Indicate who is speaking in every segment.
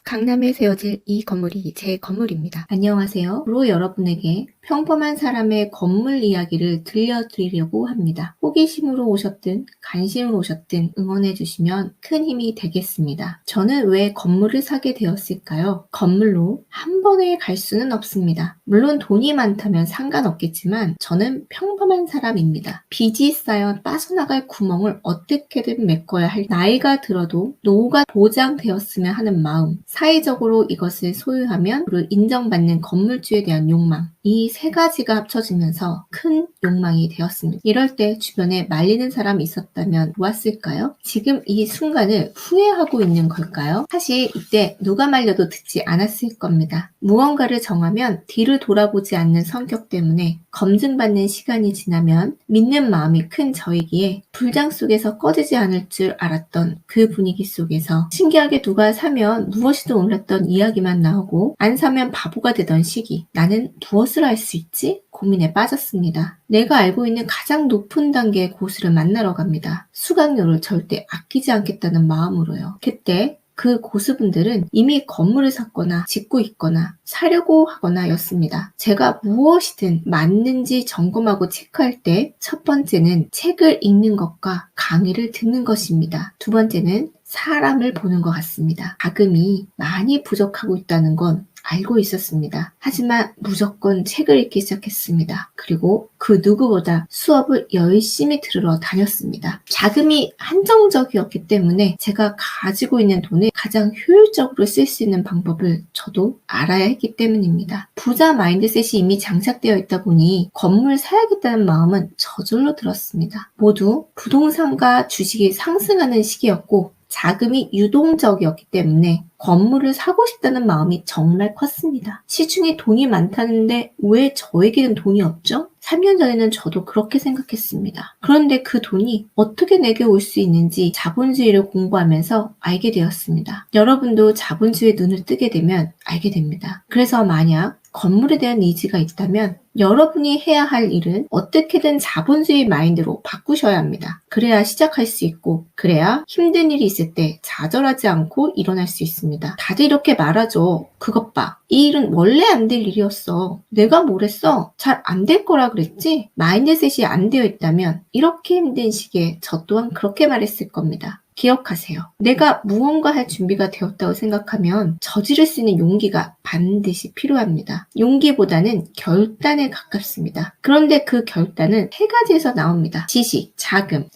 Speaker 1: 강남에 세워질 이 건물이 제 건물입니다. 안녕하세요. 주로 여러분에게 평범한 사람의 건물 이야기를 들려드리려고 합니다. 호기심으로 오셨든 관심으로 오셨든 응원해주시면 큰 힘이 되겠습니다. 저는 왜 건물을 사게 되었을까요? 건물로 한 번에 갈 수는 없습니다. 물론 돈이 많다면 상관없겠지만 저는 평범한 사람입니다. 빚이 쌓여 빠져나갈 구멍을 어떻게든 메꿔야 할 나이가 들어도 노후가 보장되었으면 하는 마음, 사회적으로 이것을 소유하면 그를 인정받는 건물주에 대한 욕망, 이 세 가지가 합쳐지면서 큰 욕망이 되었습니다. 이럴 때 주변에 말리는 사람이 있었다면 좋았을까요? 지금 이 순간을 후회하고 있는 걸까요? 사실 이때 누가 말려도 듣지 않았을 겁니다. 무언가를 정하면 뒤를 돌아보지 않는 성격 때문에 검증받는 시간이 지나면 믿는 마음이 큰 저이기에 불장 속에서 꺼지지 않을 줄 알았던 그 분위기 속에서 신기하게 누가 사면 무엇이든 올랐던 이야기만 나오고 안 사면 바보가 되던 시기, 나는 무엇을 할 수 있지? 고민에 빠졌습니다. 내가 알고 있는 가장 높은 단계의 고수를 만나러 갑니다. 수강료를 절대 아끼지 않겠다는 마음으로요. 그때 그 고수분들은 이미 건물을 샀거나 짓고 있거나 사려고 하거나 였습니다. 제가 무엇이든 맞는지 점검하고 체크할 때 첫 번째는 책을 읽는 것과 강의를 듣는 것입니다. 두 번째는 사람을 보는 것 같습니다. 자금이 많이 부족하고 있다는 건 알고 있었습니다. 하지만 무조건 책을 읽기 시작했습니다. 그리고 그 누구보다 수업을 열심히 들으러 다녔습니다. 자금이 한정적이었기 때문에 제가 가지고 있는 돈을 가장 효율적으로 쓸 수 있는 방법을 저도 알아야 했기 때문입니다. 부자 마인드셋이 이미 장착되어 있다 보니 건물 사야겠다는 마음은 저절로 들었습니다. 모두 부동산과 주식이 상승하는 시기였고 자금이 유동적이었기 때문에 건물을 사고 싶다는 마음이 정말 컸습니다. 시중에 돈이 많다는데 왜 저에게는 돈이 없죠? 3년 전에는 저도 그렇게 생각했습니다. 그런데 그 돈이 어떻게 내게 올 수 있는지 자본주의를 공부하면서 알게 되었습니다. 여러분도 자본주의에 눈을 뜨게 되면 알게 됩니다. 그래서 만약 건물에 대한 니즈가 있다면 여러분이 해야 할 일은 어떻게든 자본주의 마인드로 바꾸셔야 합니다. 그래야 시작할 수 있고 그래야 힘든 일이 있을 때 좌절하지 않고 일어날 수 있습니다. 다들 이렇게 말하죠. 그것 봐. 이 일은 원래 안 될 일이었어. 내가 뭘 했어? 잘 안 될 거라 그랬지? 마인드셋이 안 되어 있다면 이렇게 힘든 시기에 저 또한 그렇게 말했을 겁니다. 기억하세요. 내가 무언가 할 준비가 되었다고 생각하면 저지를 수 있는 용기가 반드시 필요합니다. 용기보다는 결단에 가깝습니다. 그런데 그 결단은 세 가지에서 나옵니다. 지식, 자금,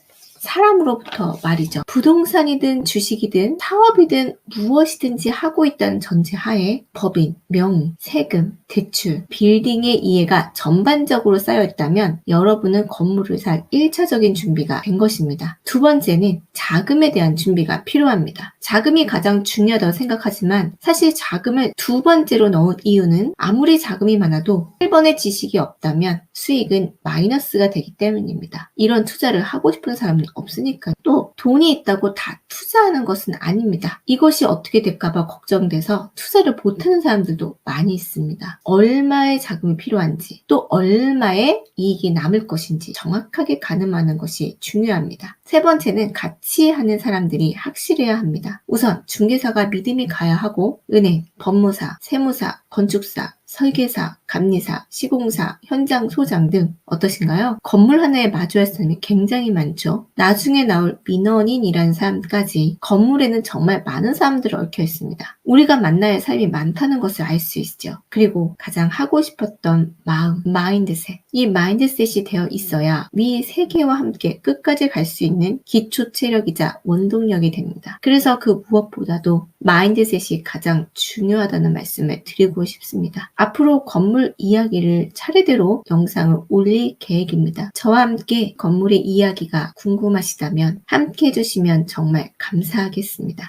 Speaker 1: 사람으로부터 말이죠. 부동산이든 주식이든 사업이든 무엇이든지 하고 있다는 전제하에 법인, 명의, 세금, 대출, 빌딩의 이해가 전반적으로 쌓여있다면 여러분은 건물을 살 1차적인 준비가 된 것입니다. 두 번째는 자금에 대한 준비가 필요합니다. 자금이 가장 중요하다고 생각하지만 사실 자금을 두 번째로 넣은 이유는 아무리 자금이 많아도 1번의 지식이 없다면 수익은 마이너스가 되기 때문입니다. 이런 투자를 하고 싶은 사람은 없으니까. 또 돈이 있다고 다 투자하는 것은 아닙니다. 이것이 어떻게 될까봐 걱정돼서 투자를 못하는 사람들도 많이 있습니다. 얼마의 자금이 필요한지 또 얼마의 이익이 남을 것인지 정확하게 가늠하는 것이 중요합니다. 세 번째는 같이 하는 사람들이 확실해야 합니다. 우선 중개사가 믿음이 가야 하고 은행, 법무사, 세무사, 건축사, 설계사, 감리사, 시공사, 현장 소장 등 어떠신가요? 건물 하나에 마주할 사람이 굉장히 많죠. 나중에 나올 민원인이라는 사람까지 건물에는 정말 많은 사람들이 얽혀 있습니다. 우리가 만나야 할 사람이 많다는 것을 알 수 있죠. 그리고 가장 하고 싶었던 마음, 마인드셋. 이 마인드셋이 되어 있어야 위 세 개와 함께 끝까지 갈 수 있는 기초 체력이자 원동력이 됩니다. 그래서 그 무엇보다도 마인드셋이 가장 중요하다는 말씀을 드리고 싶습니다. 앞으로 건물 이야기를 차례대로 영상을 올릴 계획입니다. 저와 함께 건물의 이야기가 궁금하시다면 함께 해주시면 정말 감사하겠습니다.